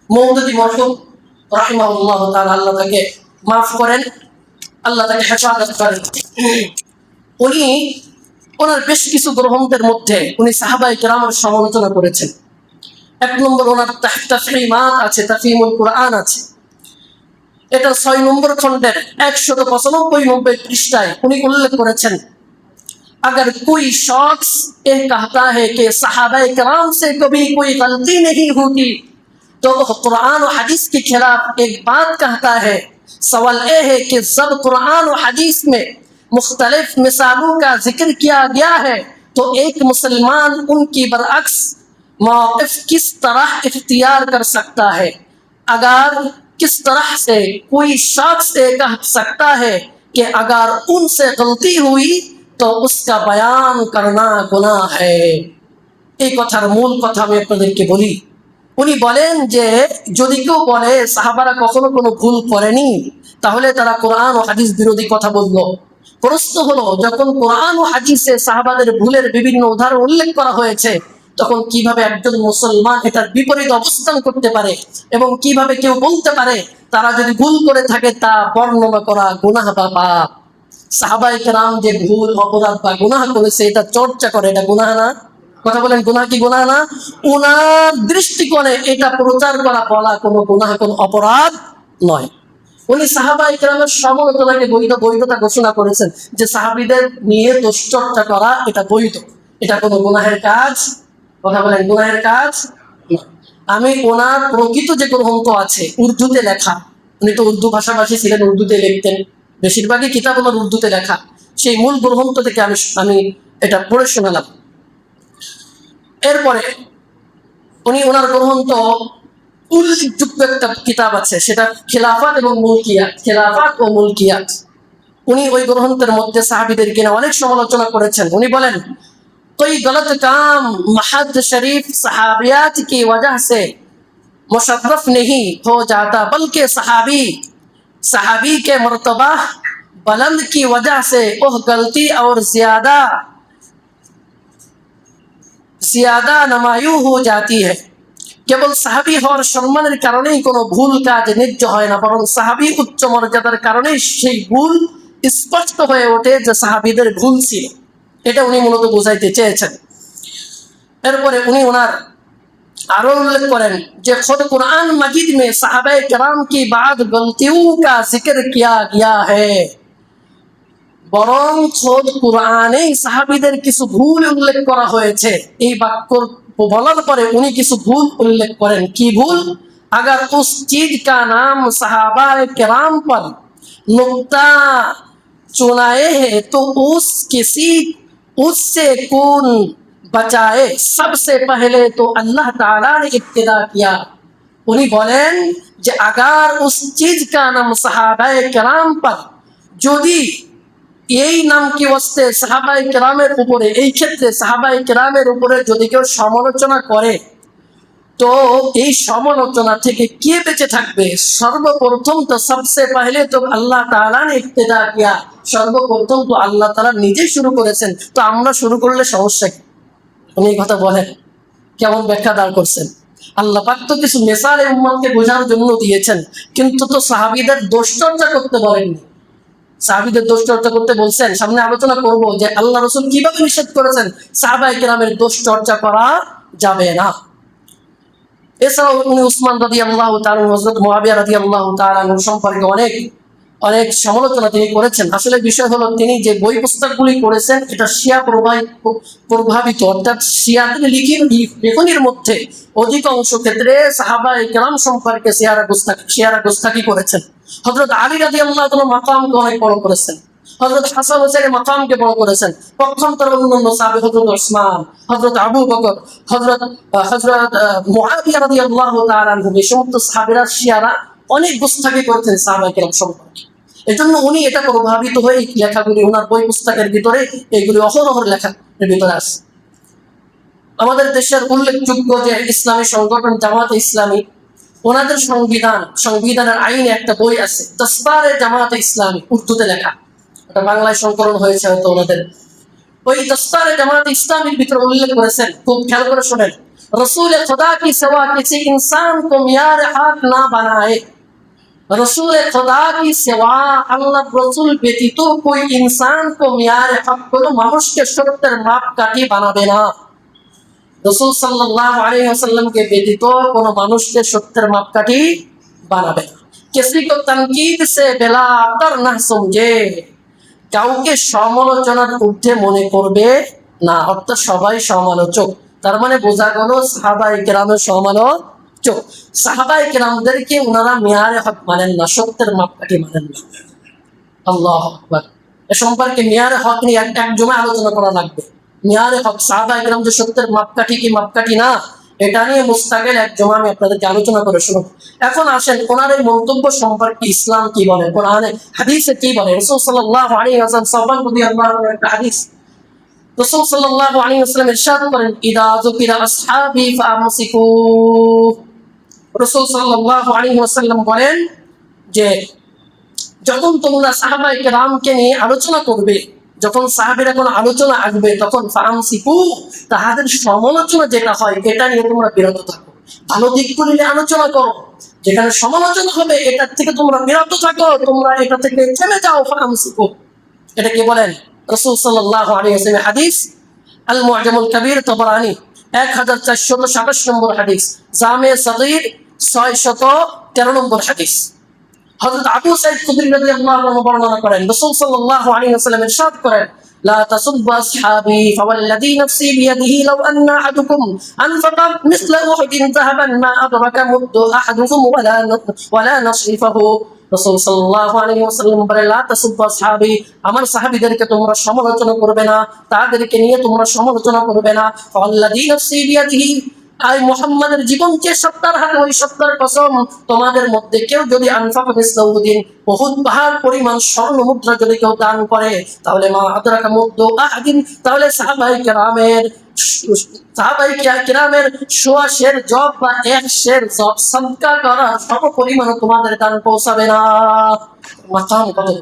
মওদুদী মরহুম রাহিমাহুল্লাহ তাআলা, আল্লাহ তাকে মাফ করেন, আল্লাহ তাকে হেফাজত করেন। উনি ওনার বেশ কিছু গ্রন্থের মধ্যে উনি সাহাবায়ে কেরামের সমালোচনা করেছেন। 1 নম্বর ওনার তাফসীমাত আছে, তাফহিমুল কুরআন আছে। এটা 6 নম্বর খণ্ডের 195 পৃষ্ঠায় উনি উল্লেখ করেছেন, अगर कोई शख्स ये कहता है कि सहाबाए कराम से कभी कोई गलती नहीं होती, तो वह कुरान और हदीस के खिलाफ एक बात कहता है। सवाल ये है कि जब कुरान और हदीस में मुख्तलिफ मिसालों का जिक्र किया गया है, तो एक मुसलमान उनकी बरअक्स मौक़िफ़ किस तरह इख्तियार कर सकता है? अगर किस तरह से कोई शख्स ये कह सकता है कि अगर उनसे गलती हुई तो उसका बयान करना गुनाह है। এই কথার মূল কথা আমি আপনাদেরকে বলি। উনি বলেন যে যদি কেউ বলে সাহাবারা কখনো কোনো ভুল করেনি, তাহলে তারা কোরআন ও হাদিস বিরোধী কথা বললো। প্রশ্ন হলো, যখন কোরআন ও হাদিসে সাহাবাদের ভুলের বিভিন্ন উদাহরণ উল্লেখ করা হয়েছে, তখন কিভাবে একজন মুসলমান এটার বিপরীত অবস্থান করতে পারে এবং কিভাবে কেউ বলতে পারে তারা যদি ভুল করে থাকে তা বর্ণনা করা গুনাহ বা পাপ? সাহাবায়ে কেরাম যে ভুল অপরাধ বা গুনাহ করেছে এটা চর্চা করে, এটা গুনাহ না? কথা বলেন, গুনাহ কি গুনাহ না? উনার দৃষ্টিকোণে এটা প্রচার করা বলা কোনো গুনাহ, কোনো অপরাধ নয়। উনি সাহাবায়ে কেরামের সমালোচনাকে বৈধতা ঘোষণা করেছেন যে সাহাবীদের নিয়ে দুশ্চর্চা করা এটা বৈধ, এটা কোনো গুনাহের কাজ। কথা বলেন, গুনাহের কাজ নয়। আমি ওনার প্রকৃত যে গ্রন্থ আছে উর্দুতে লেখা, উনি তো উর্দু ভাষাভাষী ছিলেন, উর্দুতে লিখতেন, বেশিরভাগই কিতাব ওনার উর্দুতে লেখা, সেই মূল গ্রন্থ থেকে আমি এটা পড়ে শোনালাম। এরপরে উনি ওনার গ্রন্থ উল্লেখযোগ্য একটা কিতাব আছে, সেটা খেলাফত এবং মুলকিয়াত, খেলাফত ও মুলকিয়াত। উনি ওই গ্রন্থের মধ্যে সাহাবীদের কিনা অনেক সমালোচনা করেছেন। উনি বলেন, कोई गलत काम महद शरीफ सहाबियात की वजह से मुशर्रफ नहीं हो जाता, बल्कि सहाबी के मर्तबा बुलंद की वजह से वह गलती और ज्यादा नुमायूं हो जाती है। কেবল সাহাবী হওয়ার সম্মানের কারণেই কোনো ভুল কাজ নির্জ হয় না, বরং সাহাবী উচ্চ মর্যাদার কারণেই সেই ভুল স্পষ্ট হয়ে ওঠে যে সাহাবীদের ভুল ছিল। এটা উনি মূলত বোঝাইতে চেয়েছেন। এরপরে উনি ওনার আরো উল্লেখ করেন যে खुद कुरान मजीद में साहबे किराम की बाद गलतियों का जिक्र किया गया है, বরং खुद কুরআনে সাহাবীদের কিছু ভুল উল্লেখ করা হয়েছে। এই বাক্য বলার পরে উনি কিছু ভুল উল্লেখ করেন। কি ভুল? अगर उस चीज का नाम सहाबा किराम पर नुक्ता चुनाए है तो उससे कौन बचाए, सबसे पहले तो अल्लाह ताला ने इब्तिदा किया। उन्हीं बोलें जे अगर उस चीज का नाम सहाबाए किराम पर, যদি এই নাম কি ওয়াস্তে সাহাবায়ে কেরামের উপরে, এই ক্ষেত্রে সাহাবায়ে কেরামের উপরে যদি কেউ সমালোচনা করে, তো এই সমালোচনা থেকে কে বেঁচে থাকবে? সর্বপ্রথম তো সবসে পহলে তো আল্লাহ তাআলা ने इब्तिदा किया, সর্বপ্রথম তো আল্লাহ তাআলা নিজে শুরু করেছেন, তো আমরা শুরু করলে সমস্যা কি? উনি এই কথা বলেন, কেমন ব্যাখ্যা দাঁড় করছেন? আল্লাহ পাক তো কিছু মিসাল এই উম্মতকে বোঝানোর জন্য দিয়েছেন, কিন্তু তো সাহাবীদের দোষচর্চা করতে বলেননি। সাহাবীদের দোষচর্চা করতে বলছেন। সামনে আলোচনা করব যে আল্লাহ রাসূল কিভাবে নিষেধ করেছেন সাহাবায়ে কেরামের দোষচর্চা করা যাবে না। এছাড়াও উনি উসমান রাদিয়াল্লাহু তাআলা, হযরত মুআবিয়া রাদিয়াল্লাহু তাআলা সম্পর্কে অনেক সমালোচনা তিনি করেছেন। আসলে বিষয় হলো, তিনি যে বই পুস্তকগুলি করেছেন এটা শিয়া প্রভাবিত, অর্থাৎ শিয়াদের লেখনীর মধ্যে অধিকাংশ ক্ষেত্রে সাহাবায়ে কেরাম সম্পর্কে শিয়ারা গুস্তাখি করেছেন। হযরত আলী রাদিয়াল্লাহু তাআলা মাকামকে অনেক বড় করেছেন, হযরত হাসান হোসেনের মাকামকে বড় করেছেন। পক্ষান্তরে অন্যান্য সাহাবী, হযরত ওসমান, হযরত আবু বকর, হযরত মুআবিয়া রাদিয়াল্লাহু তাআলা আনহু, এই সমস্ত সাহাবীরা শিয়ারা অনেক গুস্তাখি করেছেন সাহাবায়ে কেরাম সম্পর্কে। এজন্য উনি এটা প্রভাবিত হয়ে লেখাগুলি ওনার বই পুস্তকের ভিতরে এইগুলি অহরহ লেখার ভিতরে আছে। আমাদের দেশের উল্লেখযোগ্য যে ইসলামী সংগঠন জামাতে ইসলামী, ওনাদের সংবিধানের আইনে একটা বই আছে, দস্তারে জামাতে ইসলামী, উর্দুতে লেখা, এটা বাংলায় সংকলন হয়েছে হয়তো ওনাদের। ওই দস্তারে জামাতে ইসলামীর ভিতরে উল্লেখ করেছেন, খুব খেয়াল করে শোনেন, रसूल खुदा की सिवा किसी इंसान को मियार हक ना बनाए, रसूल खुदा की सिवा अल्लाह रसूल व्यतीत कोई इंसान को मियार हक, কোনো মানুষকে সত্যের মাপকাঠি বানাবে না। রাসূল সাল্লাল্লাহু আলাইহি ওয়াসাল্লামকে ব্যতীত কোনো মানুষকে সত্যের মাপকাঠি বানাবে না। किसी को तनकीद से बिला कर ना समझे, কাউকে সমালোচনার ঊর্ধ্বে মনে করবে না, অর্থাৎ সবাই সমালোচক। তার মানে বোঝা গেল সাহাবায়ে কেরামের সমালোচক। সাহাবায়ে কেরামদেরকে ওনারা মিয়ারে হক মানেন না, সত্যের মাপকাঠি মানেন না। আল্লাহু আকবার। এ সম্পর্কে মিয়ারে হক নিয়ে এক জমে আলোচনা করা লাগবে। মিয়ারে হক সাহাবায়ে কেরাম যে সত্যের মাপকাঠি কি মাপকাঠি না, এটা নিয়ে মুস্তাকিল এক জমা আমি আপনাদেরকে আলোচনা করে শুনুন। এখন আসেন ওনার এই মন্তব্য সম্পর্কে ইসলাম কি বলে, কোরআনে হাদিসে কি বলে। রাসূল সাল্লাল্লাহু আলাইহি ওয়াসাল্লাম সাহাবা রাদিয়াল্লাহু আনহু একটা হাদিস, রাসূল সাল্লাল্লাহু আলাইহি ওয়াসাল্লাম ইরশাদ করেন, ইদা যুকিরা আসহাবি ফামসিকু। রাসূল সাল্লাল্লাহু আলাইহি ওয়াসাল্লাম বলেন যে যখন তোমরা সাহাবায়ে কেরামকে নিয়ে আলোচনা করবে, যখন সাহাবীরা কোনো আলোচনা আসবে, তখন ফামসিকু, তাহাদের সমালোচনা যেটা হয় এটা নিয়ে তোমরা বিরত থাকো। ভালো দিকগুলি নিয়ে আলোচনা করো, যেখানে সমালোচনা হবে এটার থেকে তোমরা বিরত থাকো, তোমরা এটা থেকে থেমে যাও। ফামসিকু, এটা কি বলেন? রাসূল সাল্লাল্লাহু আলাইহি ওয়াসাল্লাম হাদিস, আল মুআজামুল কাবীর তাবরানী 1427 নম্বর হাদিস, জামে সগীর 613 নম্বর হাদিস। হযরত আবু সাঈদ খুদরী রাদিয়াল্লাহু আনহু বর্ণনা করেন, রাসূল সাল্লাল্লাহু আলাইহি ওয়াসাল্লাম ইরশাদ করেন, লা তাসুব্বু আসহাবি ফাওয়াল্লাযী নাফসি বিয়াদিহি লাউ আন্না আহাদুকুম আনফাকা মিসলা উহুদিন যাহাবান মা আদরাকা মুদ্দু আহাদুকুম ওয়ালা নাসরিফাহু। রাসূল সাল্লাল্লাহু আলাইহি ওয়াসাল্লাম বলেন, লা তাসুব্বু আসহাবি, আমার সাহাবীদেরকে তোমরা সমালোচনা করবে না, তাদেরকে নিয়ে তোমরা সমালোচনা করবে না। ফাওয়াল্লাযী নাফসি বিয়াদিহি, আই মুহাম্মাদের জীবন যে সত্তার হাতে, ওই সত্তার কসম, তোমাদের মধ্যে কেউ যদি আনফাকা মিসলা উহুদিন, উহুদ পাহাড় পরিমাণ স্বর্ণ মুদ্রা যদি কেউ দান করে, তাহলে মা আদরাকা মুদ্দু আহাদিন, তাহলে সাহাবায়ে কেরামের সোয়াশের জব বা একশের জব সাদকা করা সম পরিমাণ তোমাদের দান পৌঁছাবে না। মাকাম কত বড়,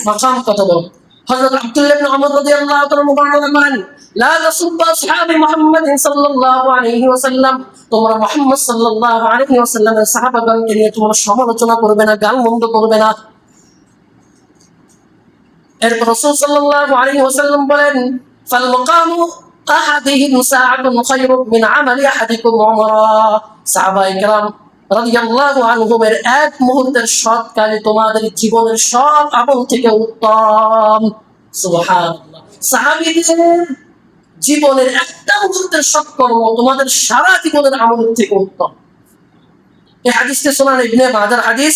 মাকাম কত বড়। হযরত আব্দুল্লাহ ইবনে ওমর রাদিয়াল্লাহু তাআলা বর্ণনা করেন, লা তাসুব্বু আসহাবি মুহাম্মাদিন সাল্লাল্লাহু আলাইহি ওয়াসাল্লাম, তোমরা মুহাম্মদ সাল্লাল্লাহু আলাইহি ওয়াসাল্লামের সাহাবাগণকে নিয়ে তোমরা সমালোচনা করবে না, গালমন্দ করবে না। এরপর রাসূল সাল্লাল্লাহু আলাইহি ওয়াসাল্লাম বলেন, ফাল মাকামু আহাদিহিম সাআতুন খায়রুম মিন আমালি আহাদিকুম উমরা। সাহাবায়ে কেরাম রাদিয়াল্লাহু আনহুম এর এক মুহূর্তের সৎ কাজ তোমাদের জীবনের সব আমল থেকে উত্তম। সুবহানাল্লাহ, সাহাবীদের জীবনের একটা মুহূর্তের সৎকর্ম তোমাদের সারা জীবনের আমলের থেকে উত্তম। এই হাদিসটি সুনান ইবনে মাজাহ হাদিস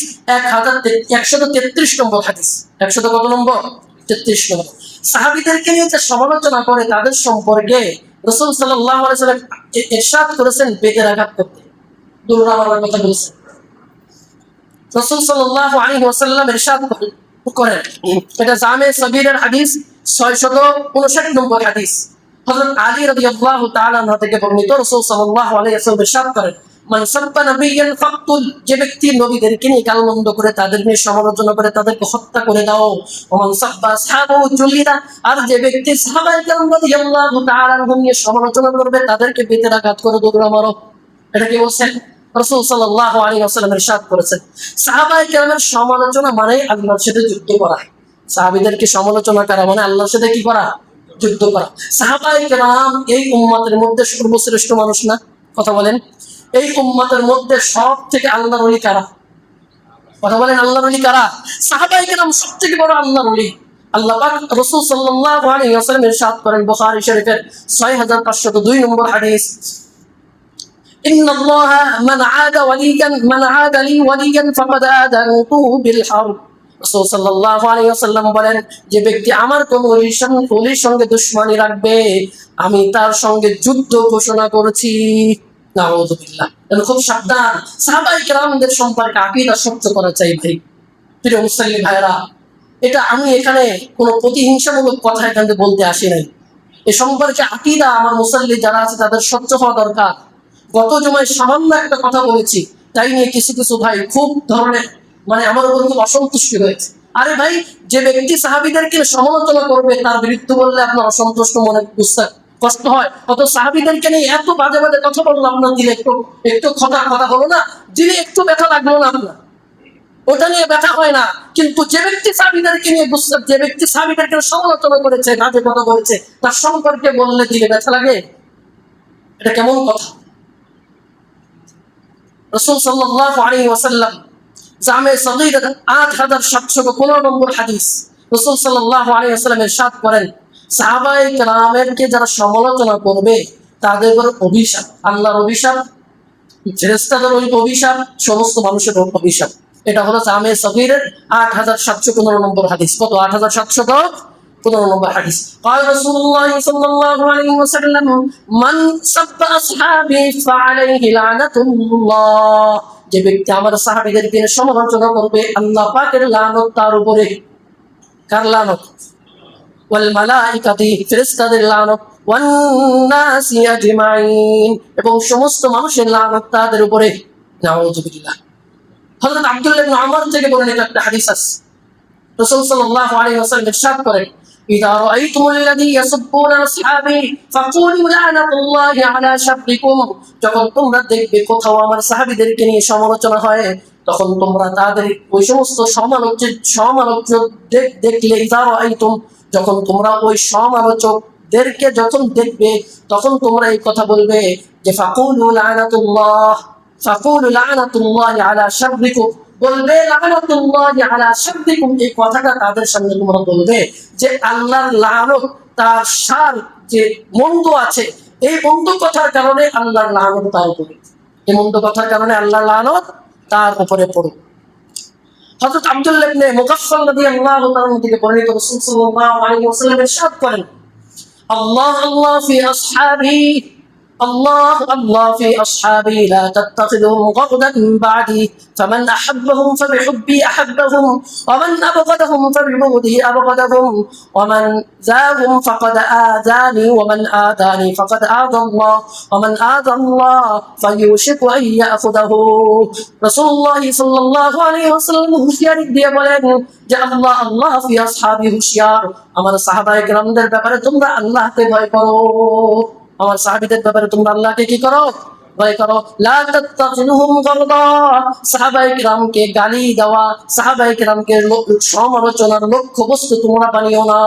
1133 নম্বর হাদিস। 100 কত নম্বর? 33 নম্বর। সাহাবীদেরকে নিয়ে যে সমালোচনা করে তাদের সম্পর্কে রাসূল সাল্লাল্লাহু আলাইহি ওয়াসাল্লাম ইরশাদ করেছেন বেদের আঘাত করতে, দুর্নামার কথা বলেছেন। রাসূল সাল্লাল্লাহু আলাইহি ওয়াসাল্লাম ইরশাদ করেন, এটা জামে সগীরের হাদিস 659 নম্বর হাদিস। হযরত আলী রাদিয়াল্লাহু তাআলা আনহু থেকে বর্ণিত, রাসূল সাল্লাল্লাহু আলাইহি ওয়াসাল্লাম ইরশাদ করেন, মান সাব্বা নাবিয়্যান ফাকতুল, যে ব্যক্তি নবীদেরকে নিয়ে গালমন্দ করে, তাদের নিয়ে সমালোচনা করে, তাদেরকে হত্যা করে দাও। ওয়া মান সাব্বা আসহাবাহু জুলিদা, আর যে ব্যক্তি সাহাবায়ে কেরাম রাদিয়াল্লাহু তাআলা আনহুম নিয়ে সমালোচনা করবে, তাদেরকে বেতের আঘাত করে দোগরা মারো। এটা কি বলছেন? রাসূল সাল্লাল্লাহু আলাইহি ওয়াসাল্লাম ইরশাদ করেছেন, সাহাবায়ে কেরামের সমালোচনা মানে আল্লাহর সাথে যুদ্ধ করা। সাহাবীদেরকে সমালোচনা করা মানে আল্লাহর সাথে কি করা? যুদ্ধ করা। সাহাবায়ে কেরাম এই উম্মতের মধ্যে সর্বশ্রেষ্ঠ মানুষ না? কথা বলেন, এই উম্মতের মধ্যে সব থেকে আল্লাহর ওলি কারা? কথা বলেন, আল্লাহর ওলি কারা? সাহাবায়ে কেরাম সবথেকে বড় আল্লাহর ওলি। আল্লাহ পাক রাসূল সাল্লাল্লাহু আলাইহি ওয়াসাল্লাম ইরশাদ করেন, বুখারী শরীফের 6502 নম্বর হাদিস, ইন্নাল্লাহা মান আদা লি ওয়ালিয়ান ফাকাদ আযানতুহু বিল হারব। রাসূল সাল্লাল্লাহু আলাইহি ওয়াসাল্লাম বলেন, যে ব্যক্তি আমার কোন ওলির সঙ্গে দুশমনি রাখবে, আমি তার সঙ্গে যুদ্ধ ঘোষণা করেছি। নাউযুবিল্লাহ। খুব সাবধান, সাহাবায়ে কেরামদের সম্পর্কে আকীদা শক্ত করা চাই ভাই। প্রিয় মুসলিম ভাইরা, এটা আমি এখানে কোনো প্রতিহিংসামূলক কথা এখানে বলতে আসি নাই। এ সম্পর্কে আকীদা আমার মুসল্লি যারা আছে তাদের স্বচ্ছ হওয়া দরকার। গত জমায় সামান্য একটা কথা বলেছি, তাই নিয়ে কিছু কিছু ভাই খুব ধরনের আমার উপর খুব অসন্তুষ্টি হয়েছে। আরে ভাই, যে ব্যক্তি সাহাবীদেরকে সমালোচনা করবে তার বিরুদ্ধে বললে আপনার অসন্তুষ্ট মনে বুঝতে কষ্ট হয়, অত সাহাবীদেরকে নিয়ে এত বাজে বাজে কথা বললো, আপনার দিলে একটু একটু কথা হলো না? দিলে একটু ব্যথা লাগলো না আপনার? ওটা নিয়ে ব্যথা হয় না। কিন্তু যে ব্যক্তি সাহাবীদেরকে নিয়ে যে ব্যক্তি সাহাবীদেরকে সমালোচনা করেছে, বাজে কথা বলেছে, তার সম্পর্কে বললে দিলে ব্যথা লাগে? এটা কেমন কথা? রাসূল সাল্লাল্লাহু আলাইহি ওয়াসাল্লাম জামে সগীর 8715 নম্বর হাদিস, রাসূল সাল্লাল্লাহু আলাইহি ওয়াসাল্লাম ইরশাদ করেন, সাহাবায়ে কেরামেরকে যারা সমালোচনা করবে তাদের উপর অভিশাপ, আল্লাহর অভিশাপ, ফেরেশতাদের অভিশাপ, সমস্ত মানুষের অভিশাপ। এটা হলো জামে সগীরের 8715 নম্বর হাদিস। কত? 8715 15 নম্বর হাদিস, قال رسول الله صلى الله عليه وسلم من سب اصحابي فعليه لعنة الله, যে ব্যক্তি আমার সাহাবীদেরকে সমালোচনা করবে আল্লাহ পাকের লানত তার উপরে। কার লানত? ওয়াল মালাইকাতি, ফেরেশতাদের লানত, ওয়ান নাসি আজমাইন, এবং সমস্ত মানুষের লানত তাদের উপরে। নাউযুবিল্লাহ। হযরত আব্দুল্লাহ ইবনে ওমর থেকে বর্ণিত একটা হাদিস আছে, রাসূল সাল্লাল্লাহু আলাইহি ওয়াসাল্লাম ইরশাদ করেন, ইযা রাআইতুমুল্লাযী ইয়াসুব্বুনা আসহাবী ফাকুলু লা'নাতুল্লাহি আলা শাররিকুম, যখন তোমরা দেখবে কোথাও আমার সাহাবীদেরকে নিয়ে সমালোচনা হয়, তখন তোমরা তাদের ওই সমস্ত সমালোচক দেখলে, ইযা রাআইতুম, যখন তোমরা ওই সমালোচকদেরকে যখন দেখবে, তখন তোমরা এই কথা বলবে যে ফাকুলু লা'নাতুল্লাহি আলা শাররিকুম, বলবে লা'নাতুল্লাহি আলা শাররিকুম, এই কথাটা তাদের সামনে তোমরা বলবে যে আল্লাহর লানত তার শার, যে মন্দ আছে, এই মন্দ কথার কারণে আল্লাহর লানত তার উপরে, এই মন্দ কথার কারণে আল্লাহর লানত তার উপরে পড়ুক। হযরত আব্দুল্লাহ ইবনে মুগাফফাল রাদিয়াল্লাহু তাআলা থেকে বর্ণিত, রাসূল সাল্লাল্লাহু আলাইহি ওয়াসাল্লাম ইরশাদ করেন, আল্লাহ আল্লাহ ফি আসহাবি, الله الله في أصحابي لا تتخذهم غردا بعدي فمن أحبهم فبحبي أحبهم ومن أبغضهم فببغضي أبغضهم ومن زاهم فقد آذاني ومن آذاني فقد آذى الله ومن آذى الله فيوشك أن يأخذه। رسول الله صلى الله عليه وسلم হুঁশিয়ারি দিয়ে বলেন যে আল্লাহ আল্লাহ ফি আসহাবি, হুঁশিয়ার, আমার সাহাবায়ে কেরামদের ব্যাপারে তোমরা আল্লাহকে ভয় করো, আমার সাহাবীদের ব্যাপারে তোমরা আল্লাহকে কি করো? ভয় করো। লা তাত্তাখিযুহুম গারদা, সাহাবায়ে কেরামকে গালি দেওয়া, সাহাবায়ে কেরামকে সমালোচনার লক্ষ্যবস্তু তোমরা বানিও না।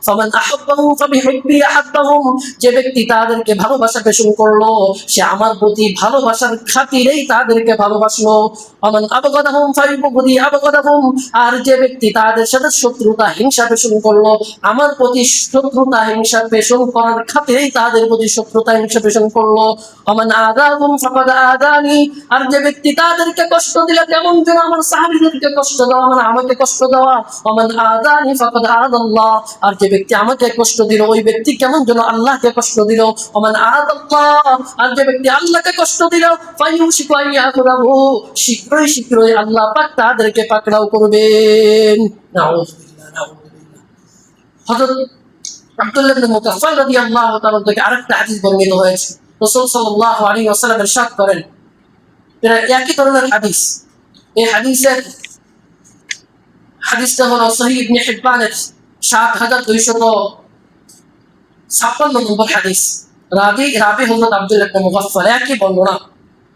ফামান আহাব্বাহুম ফাবিহুব্বি আহাব্বাহুম, যে ব্যক্তি তাদেরকে ভালোবাসা পেশন করলো, সে আমার প্রতি ভালোবাসার খাতিরেই তাদেরকে ভালোবাসলো। ওমান আবগাদাহুম ফাবিবুগদি আবগাদাহুম, আর যে ব্যক্তি তাদের সাথে শত্রুতা হিংসা পেশন করলো, আমার প্রতি শত্রুতা হিংসা পেশন করার খাতিরেই তাদের প্রতি শত্রুতা হিংসা পেশন করলো। ওমান আযাহুম ফাকাদ আযানি, আর যে ব্যক্তি তাদেরকে কষ্ট দিল, কেমন যেন আমার সাহাবীদেরকে কষ্ট দেওয়া মানে আমাকে কষ্ট দেওয়া। ওমান আযানি ফাকাদ আযাল্লাহ, আর যে ব্যক্তি আমাকে কষ্ট দিল, ওই ব্যক্তি কেমন যেন আল্লাহকে কষ্ট দিল। ওমান আযাল্লাহ, আর যে ব্যক্তি আল্লাহকে কষ্ট দিল, ফায়ুশিকু আন ইয়াখুযাহু, শীঘ্রই শীঘ্রই আল্লাহ পাক তাদেরকে পাকড়াও করবেন। নাউযুবিল্লাহ নাউযুবিল্লাহ। হযরত আব্দুল্লাহ ইবনে মুগাফফাল রাদিয়াল্লাহু তাআলা থেকে আরেকটা হাদিস বর্ণিত হয়েছে, রাসূল সাল্লাল্লাহু আলাইহি ওয়াসাল্লাম ইরশাদ করেন, এটা একই ধরনের হাদিস, এই হাদিসটা হলো সহিহ ইবনে হিব্বানের ৭২৫৬ নম্বর হাদিস। রাবি হযরত আব্দুল্লাহ ইবনে মুগাফফাল, একই বর্ণনা,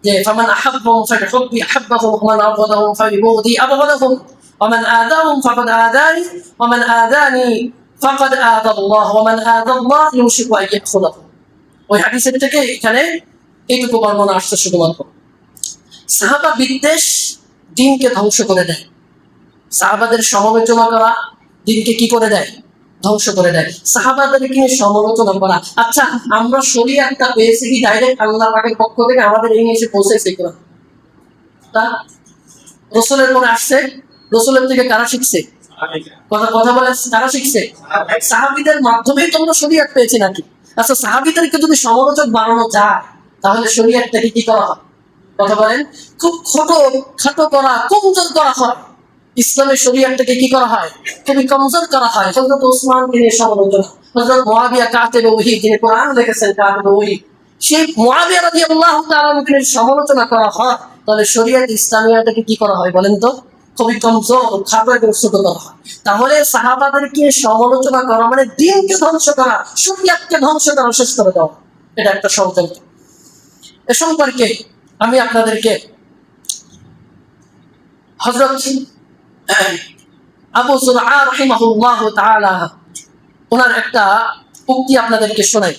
যে ফামান আহাব্বাহুম ফাবিহুব্বি আহাব্বাহুম ওয়া মান আবগাদাহুম ফাবিবুগদি আবগাদাহুম ওয়া মান আযাহুম ফাকাদ আযানি ওয়া মান আযানি ফাকাদ আযা আল্লাহ ওয়া মান আযা আল্লাহ ইউশিকু আন ইয়াখুযাহু। ওই হাদিসের থেকে এখানে এইটুকু বর্ণনা আসছে শুধুমাত্র। সাহাবা বিদ্বেষ দিনকে ধ্বংস করে দেয়, সাহাবাদের সমালোচনা করা দিনকে কি করে দেয়? ধ্বংস করে দেয়। সাহাবাদেরকে নিয়ে সমালোচনা করা, আচ্ছা আমরা শরীয়তটা পেয়েছি কি ডাইরেক্ট আল্লাহ পাকের পক্ষ থেকে আমাদের এই এসে পৌঁছেছে কিনা? তা রাসূলের পরে আসছে, রাসূলের থেকে কারা শিখছে? কথা বলে কারা শিখছে? সাহাবীদের মাধ্যমেই তো আমরা শরীয়ত পেয়েছি নাকি? আচ্ছা সাহাবীদেরকে যদি সমালোচক বানানো যায়, তাহলে শরীয়তটাকে কি করা হয়? কথা বলেন, খুব খাটো করা, কমজোর করা হয়। ইসলামের শরীয়তটাকে কি করা হয়? খুবই কমজোর করা হয়। হযরত ওসমানকে নিয়ে সমালোচনা, হযরত মুআবিয়া কাতিবে ওহী, যিনি কোরআন লিখেছেন কাতিবে ওহী, সেই মুআবিয়া রাদিয়াল্লাহু তাআলা কে সমালোচনা করা হয়, তাহলে শরীয়ত ইসলামিয়াটাকে কি করা হয় বলেন তো? খুবই কমজোর, খাটো এবং ছোট করা হয়। তাহলে সাহাবাদেরকে সমালোচনা করা মানে দিনকে ধ্বংস করা, শরীয়তকে ধ্বংস করা, শেষ করে দেওয়া। এটা একটা ষড়যন্ত্র। এ সম্পর্কে আমি আপনাদেরকে হযরত আবু যুরআ রাহিমাহুল্লাহু তাআলা ওনার একটা উক্তি আপনাদেরকে শোনাই।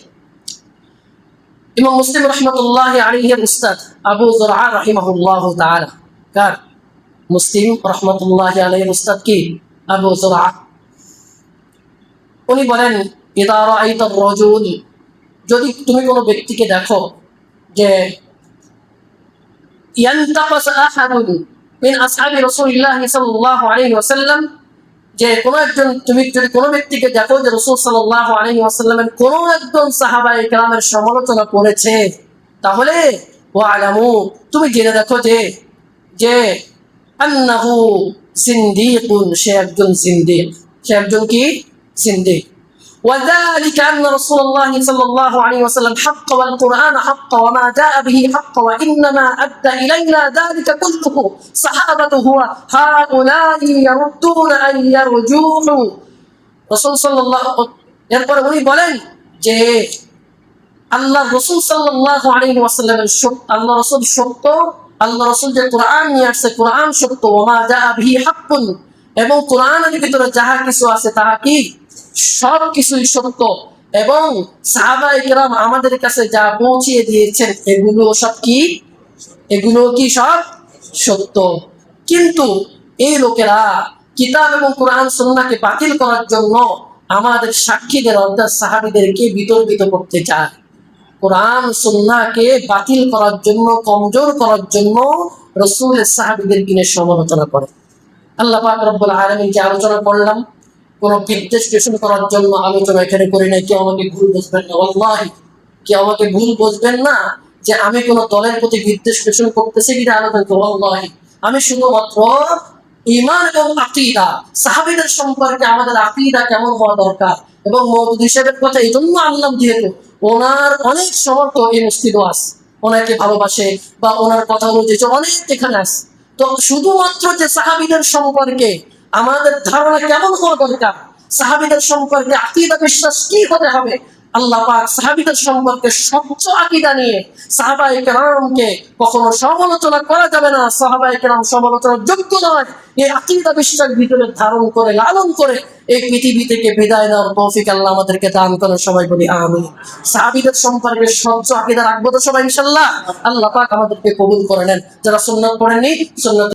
ইমাম মুসলিম রাহমাতুল্লাহি আলাইহির উস্তাদ আবু যুরআ রাহিমাহুল্লাহু তাআলা, কার? মুসলিম রাহমাতুল্লাহি আলাইহির উস্তাদ কি? আবু যুরআ। উনি বলেন, ইযা রাআইতার রাজুল, যদি তুমি কোনো ব্যক্তিকে দেখো যে ইয়ান্তাকাস আহাদুন মিন আসহাবি রাসূলিল্লাহ সাল্লাল্লাহু আলাইহি ওয়াসাল্লাম, যে কোনো একজন, তুমি যদি কোনো ব্যক্তিকে দেখো যে রাসূল সাল্লাল্লাহু আলাইহি ওয়াসাল্লামের কোনো একজন সাহাবায়ে কেরামের সমালোচনা করেছে, তাহলে ওয়ালামু, তুমি জেনে দেখো যে যে আন্নাহু জিন্দিকুন, সে একজন জিন্দিক। সে একজন কি? জিন্দিক। وذلك أن رسول الله صلى الله عليه وسلم حق والقرآن حق وما جاء به حق وإنما أدى إلينا ذلك كله صحابته هؤلاء يردون أن يرجوه رسول صلى الله এরপরে উনি বলেন যে আল্লাহ রসুল সাল্লাল্লাহু আলাইহি ওয়াসাল্লামের আল্লাহ রসুল সত্য, আল্লাহ রসুল যে কোরআন নিয়ে আসছে কোরআন সত্য, ওমা জাআ বিহি হাক্কুন, এবং কোরআনের ভিতরে যাহা কিছু আছে তাহা কি? সব কিছুই সত্য। এবং সাহাবায়ে কেরাম আমাদের কাছে যা পৌঁছিয়ে দিয়েছেন এগুলো সব কি? এগুলো কি সব সত্য। কিন্তু এই লোকেরা কিতাব এবং কোরআন সুন্নাহকে বাতিল করার জন্য আমাদের সাক্ষীদের অর্থাৎ সাহাবীদেরকে বিতর্কিত করতে চায়। কোরআন সুন্নাহকে বাতিল করার জন্য, কমজোর করার জন্য রাসূলের সাহাবীদেরকে নিয়ে সমালোচনা করে। আল্লাহ পাক রব্বুল আলামিন যে আলোচনা করলাম, কোন বিদ্বেষ পোষণ করার জন্য আলোচনা এখানে করি নাই। কেউ আমাকে ভুল বুঝবেন না, ওয়াল্লাহি কেউ আমাকে ভুল বুঝবেন না যে আমি কোন দলের প্রতি বিদ্বেষ পোষণ করতেছি কিনা আলোচনা করব। ওয়াল্লাহি আমি শুধুমাত্র ঈমান এবং আকীদা, সাহাবীদের সম্পর্কে আমাদের আকীদা কেমন হওয়া দরকার, এবং মওদুদী সাহেবের কথা এই জন্য আনলাম যেহেতু ওনার অনেক সমর্থক এই মসজিদও আছে, ওনাকে ভালোবাসে বা ওনার কথা অনুযায়ী অনেক এখানে আছে। তো শুধুমাত্র যে সাহাবীদের সম্পর্কে আমাদের ধারণা কেমন হওয়া দরকার, সাহাবীদের সম্পর্কে আকীদা বিশ্বাস কি হতে হবে, আল্লাহ পাক সাহাবীদের সম্পর্কে স্বচ্ছ আকীদা নিয়ে সাহাবায়ে কেরামকে কখনো সমালোচনা করা যাবে না, সাহাবায়ে কেরাম সমালোচনার যোগ্য নয়, এই আকীদা বিশ্বাস ভিতরে ধারণ করে লালন করে এই পৃথিবী থেকে বিদায় নেওয়ার তৌফিক আল্লাহ আমাদেরকে দান করেন। সবাই বলি আমিন। সাহাবীদের সম্পর্কে স্বচ্ছ আকীদা রাখবো তো সবাই ইনশাআল্লাহ। আল্লাহ পাক আমাদেরকে কবুল করে নেন। যারা সুন্নাত পড়েননি সুন্নাত